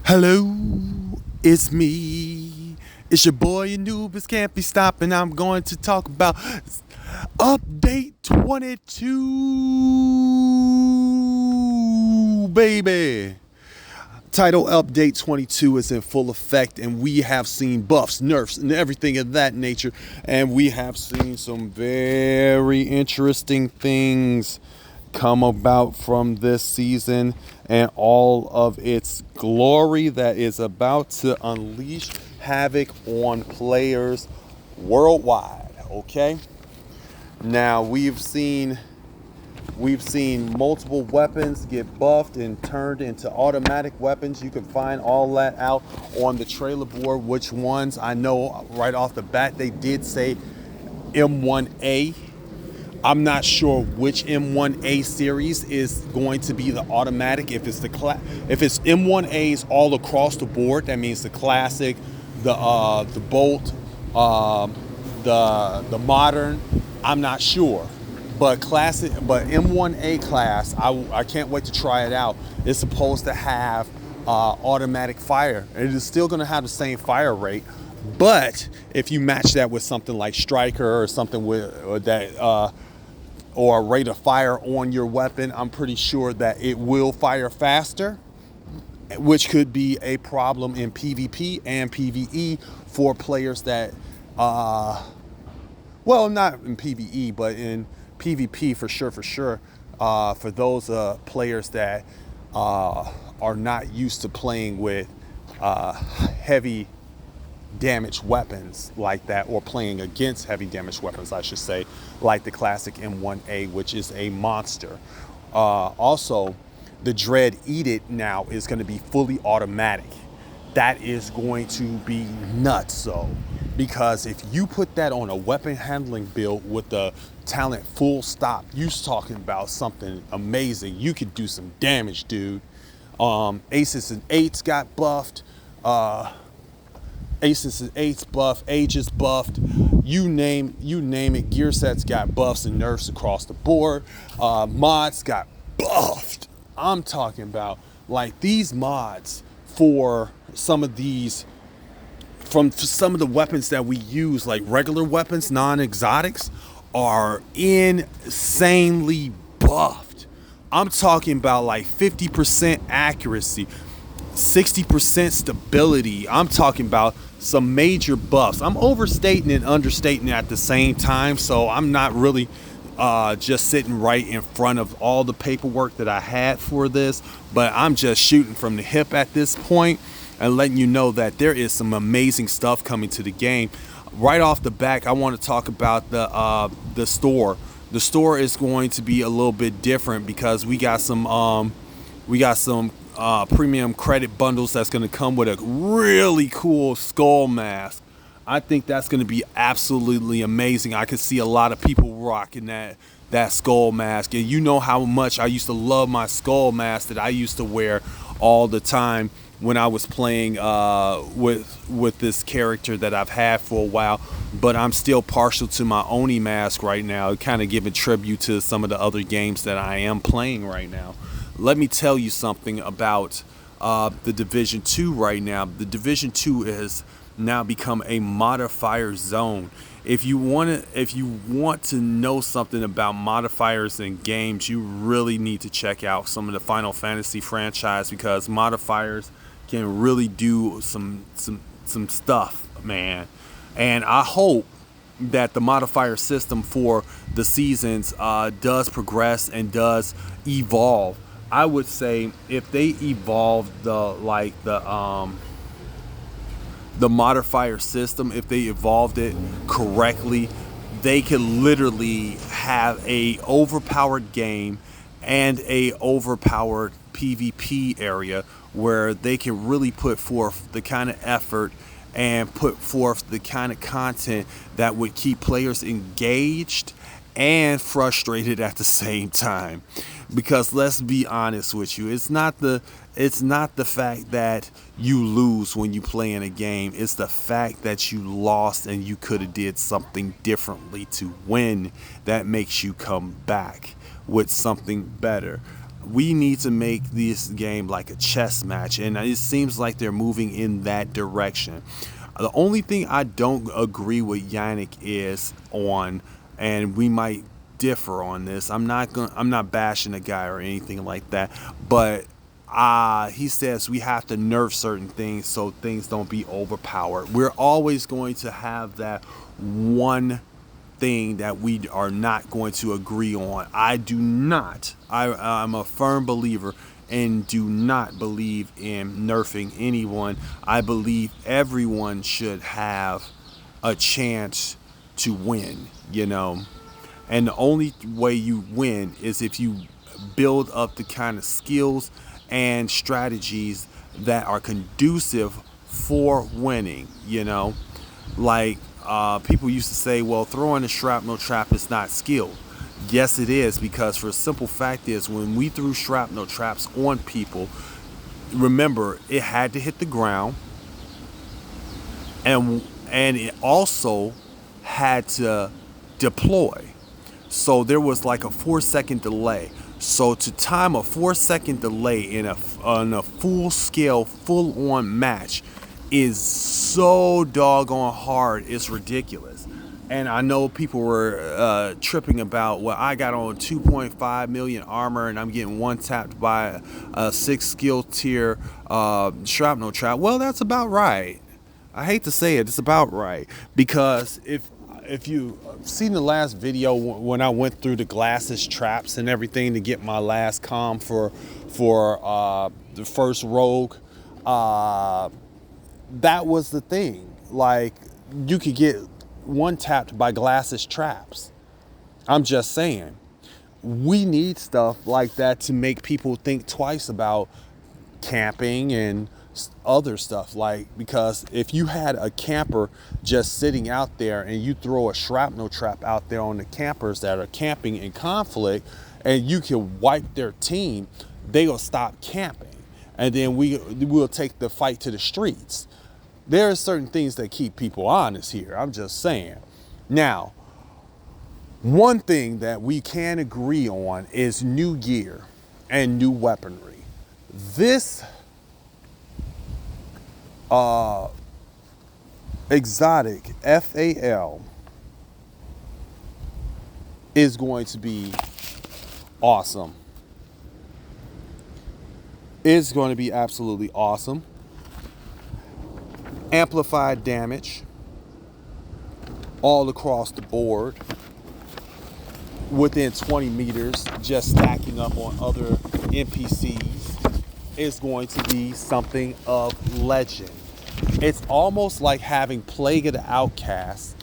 Hello, it's me. It's your boy Anubis can't be stopping. I'm going to talk about update 22, baby. Title update 22 is in full effect, and we have seen buffs, nerfs, and everything of that nature. And we have seen some very interesting things come about from this season and all of its glory that is about to unleash havoc on players worldwide. Okay, now we've seen multiple weapons get buffed and turned into automatic weapons. You can find all that out on the trailer board. Which ones? I know right off the bat they did say M1A. I'm not sure which M1A series is going to be the automatic. If it's if it's M1As all across the board, that means the classic, the Bolt, the modern. I'm not sure, but M1A class, I can't wait to try it out. It's supposed to have automatic fire. It is still going to have the same fire rate, but if you match that with something like Striker or something with that. Or a rate of fire on your weapon, I'm pretty sure that it will fire faster, which could be a problem in PvP and PvE for players that, well, not in PvE, but in PvP for sure, for those players that are not used to playing with heavy damage weapons like that, or playing against heavy damage weapons, I should say, like the classic M1A, which is a monster. Also, the Dread Eat It now is going to be fully automatic. That is going to be nuts, so because if you put that on a weapon handling build with the talent full stop, you're talking about something amazing. You could do some damage, dude. Aces and Eights got buffed. Aces and Eights buff, Aegis buffed, you name it. Gear sets got buffs and nerfs across the board. Mods got buffed. I'm talking about like these mods for some of these, for some of the weapons that we use, like regular weapons, non-exotics, are insanely buffed. I'm talking about like 50% accuracy, 60% stability. I'm talking about some major buffs. I'm overstating and understating at the same time, so I'm not really just sitting right in front of all the paperwork that I had for this, but I'm just shooting from the hip at this point and letting you know that there is some amazing stuff coming to the game. Right off the back, I want to talk about the store. The store is going to be a little bit different because we got some premium credit bundles that's going to come with a really cool skull mask. I think that's going to be absolutely amazing. I could see a lot of people rocking that skull mask, and you know how much I used to love my skull mask that I used to wear all the time when I was playing with this character that I've had for a while. But I'm still partial to my Oni mask right now, kind of giving tribute to some of the other games that I am playing right now. Let me tell you something about the Division 2 right now. The Division 2 has now become a modifier zone. If you want to know something about modifiers in games, you really need to check out some of the Final Fantasy franchise, because modifiers can really do some stuff, man. And I hope that the modifier system for the seasons does progress and does evolve. I would say if they evolve the modifier system, if they evolved it correctly, they could literally have a overpowered game and a overpowered PvP area where they can really put forth the kind of effort and put forth the kind of content that would keep players engaged and frustrated at the same time. Because let's be honest with you, it's not the fact that you lose when you play in a game. It's the fact that you lost and you could have did something differently to win that makes you come back with something better. We need to make this game like a chess match, and it seems like they're moving in that direction. The only thing I don't agree with Yannick is on, and we might differ on this. I'm not bashing the guy or anything like that, but he says we have to nerf certain things so things don't be overpowered. We're always going to have that one thing that we are not going to agree on. I do not. I'm a firm believer and do not believe in nerfing anyone. I believe everyone should have a chance to win, you know. And the only way you win is if you build up the kind of skills and strategies that are conducive for winning, you know. Like people used to say, well, throwing a shrapnel trap is not skilled. Yes, it is, because for a simple fact is when we threw shrapnel traps on people, remember, it had to hit the ground, and it also had to deploy. So there was like a 4-second delay. So to time a 4-second delay in a full scale, full on match is so doggone hard. It's ridiculous. And I know people were tripping about, well, I got on 2.5 million armor and I'm getting one tapped by a 6 skill tier shrapnel trap. Well, that's about right. I hate to say it, it's about right. Because if you seen the last video when I went through the glasses traps and everything to get my last comm for the first rogue, that was the thing. Like, you could get one tapped by glasses traps. I'm just saying, we need stuff like that to make people think twice about camping and other stuff. Like, because if you had a camper just sitting out there and you throw a shrapnel trap out there on the campers that are camping in conflict, and you can wipe their team, they will stop camping, and then we'll take the fight to the streets. There are certain things that keep people honest here. I'm just saying. Now, one thing that we can agree on is new gear and new weaponry. This exotic FAL is going to be awesome. It's going to be absolutely awesome. Amplified damage all across the board within 20 meters, just stacking up on other NPCs is going to be something of legend. It's almost like having Plague of the Outcast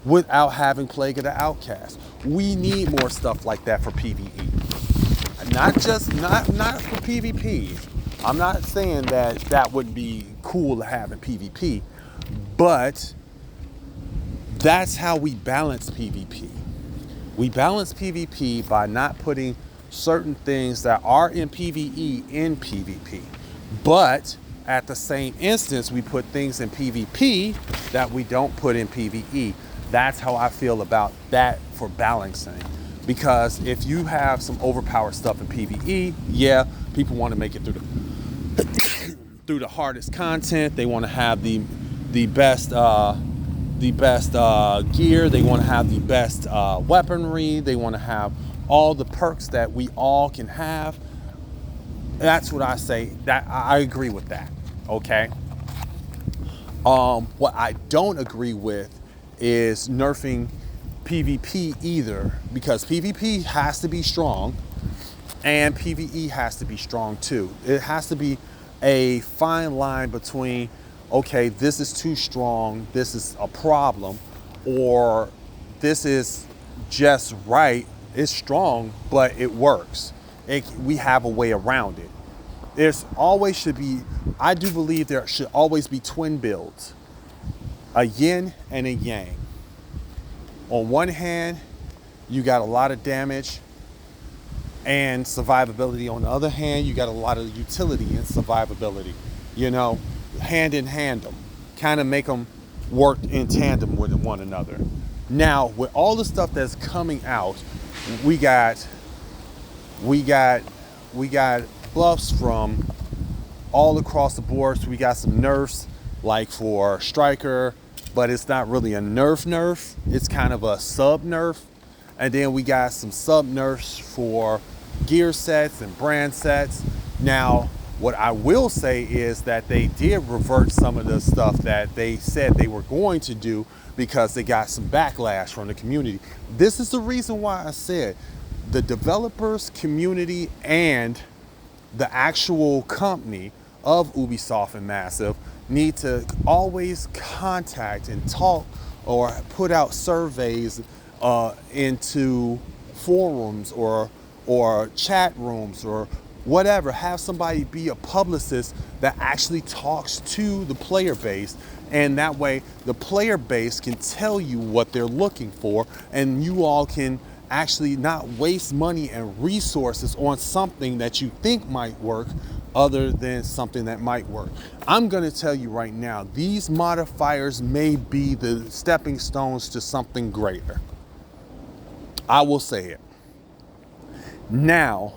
without having Plague of the Outcast. We need more stuff like that for PvE. Not for PvP. I'm not saying that would be cool to have in PvP, but that's how we balance PvP. We balance PvP by not putting certain things that are in PvE in PvP. But at the same instance, we put things in PvP that we don't put in PvE. That's how I feel about that for balancing. Because if you have some overpowered stuff in PvE, yeah, people want to make it through the hardest content. They want to have the best gear. They want to have the best weaponry. They want to have all the perks that we all can have. That's what I say. That I agree with that. Okay. What I don't agree with is nerfing PvP either, because PvP has to be strong and PvE has to be strong too. It has to be a fine line between, okay, this is too strong, this is a problem, or this is just right, it's strong, but it works. We have a way around it. There's always should be, I do believe there should always be twin builds, a yin and a yang. On one hand, you got a lot of damage and survivability. On the other hand, you got a lot of utility and survivability. You know, hand in hand them, kind of make them work in tandem with one another. Now, with all the stuff that's coming out, we got buffs from all across the board. So we got some nerfs like for Striker, but it's not really a nerf. It's kind of a sub nerf. And then we got some sub nerfs for gear sets and brand sets. Now, what I will say is that they did revert some of the stuff that they said they were going to do because they got some backlash from the community. This is the reason why I said the developers, community, and the actual company of Ubisoft and Massive need to always contact and talk or put out surveys into forums or chat rooms or whatever. Have somebody be a publicist that actually talks to the player base, and that way the player base can tell you what they're looking for, and you all can actually not waste money and resources on something that you think might work other than something that might work. I'm going to tell you right now, these modifiers may be the stepping stones to something greater. I will say it. Now,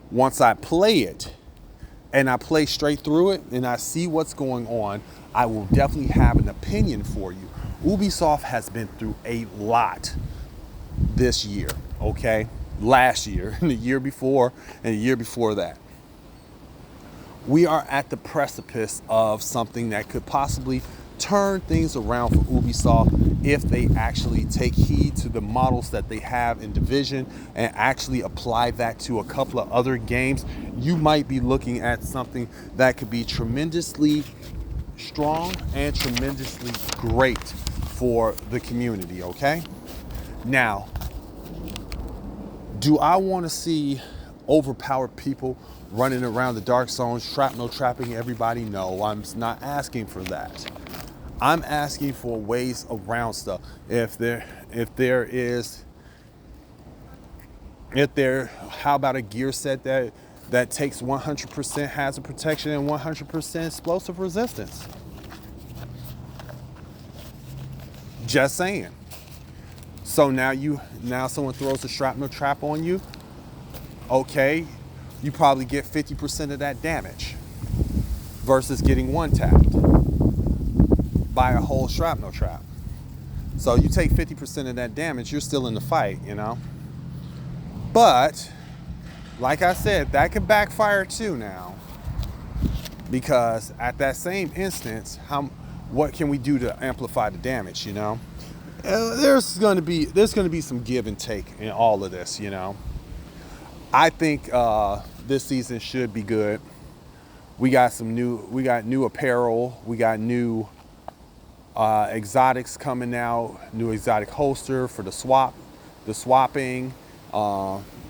once I play it and I play straight through it and I see what's going on, I will definitely have an opinion for you. Ubisoft has been through a lot this year, okay? Last year, and the year before, and the year before that. We are at the precipice of something that could possibly turn things around for Ubisoft if they actually take heed to the models that they have in Division and actually apply that to a couple of other games. You might be looking at something that could be tremendously strong and tremendously great for the community, okay? Now, do I want to see overpowered people running around the dark zones, shrapnel trapping everybody? No, I'm not asking for that. I'm asking for ways around stuff. How about a gear set that takes 100% hazard protection and 100% explosive resistance? Just saying. So now someone throws a shrapnel trap on you. Okay, you probably get 50% of that damage versus getting one tapped by a whole shrapnel trap. So you take 50% of that damage, you're still in the fight, you know? But, like I said, that could backfire too now. Because at that same instance, what can we do to amplify the damage, you know? There's gonna be some give and take in all of this, you know? I think this season should be good. We got new apparel, we got new exotics coming out, new exotic holster for the swapping,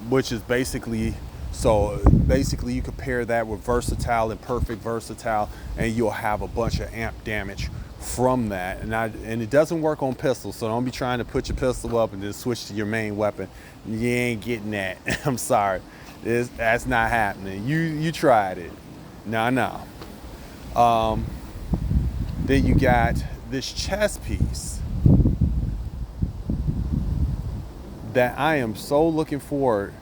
which is basically you compare that with versatile and perfect versatile, and you'll have a bunch of amp damage from that. And it doesn't work on pistols, so don't be trying to put your pistol up and then switch to your main weapon. You ain't getting that. I'm sorry, that's not happening. You tried it. No. Then you got this chest piece that I am so looking forward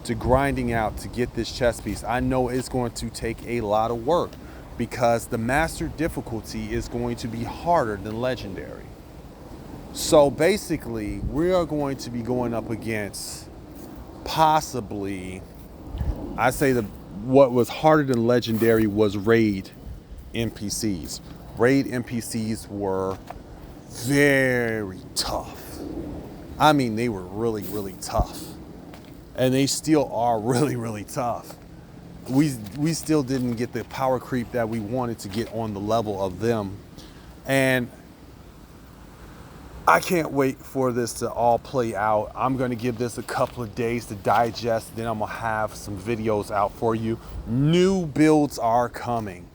to grinding out to get this chest piece. I know it's going to take a lot of work because the master difficulty is going to be harder than legendary. So basically, we are going to be going up against possibly, I say what was harder than legendary was raid NPCs. Raid NPCs were very tough. I mean, they were really, really tough. And they still are really, really tough. We still didn't get the power creep that we wanted to get on the level of them. And I can't wait for this to all play out. I'm gonna give this a couple of days to digest, then I'm gonna have some videos out for you. New builds are coming.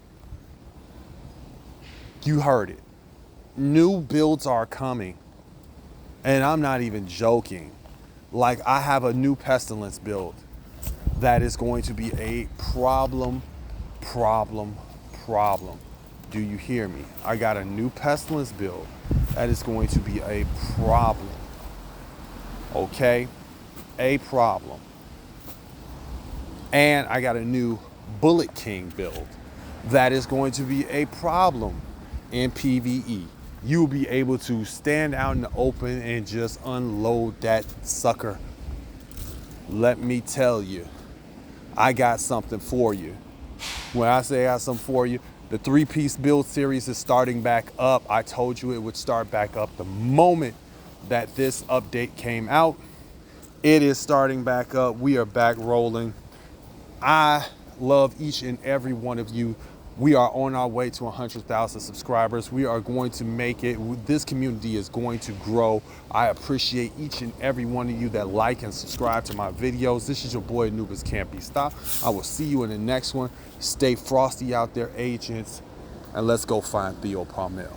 You heard it. New builds are coming. And I'm not even joking. Like, I have a new Pestilence build that is going to be a problem. Do you hear me? I got a new Pestilence build that is going to be a problem. Okay? A problem. And I got a new Bullet King build that is going to be a problem in PvE. You'll be able to stand out in the open and just unload that sucker. Let me tell you, I got something for you. When I say I got something for you, the 3-piece build series is starting back up. I told you it would start back up the moment that this update came out. It is starting back up. We are back rolling. I love each and every one of you. We are on our way to 100,000 subscribers. We are going to make it. This community is going to grow. I appreciate each and every one of you that like and subscribe to my videos. This is your boy Anubis Can't Be Stopped. I will see you in the next one. Stay frosty out there, agents, and let's go find Theo Palmel.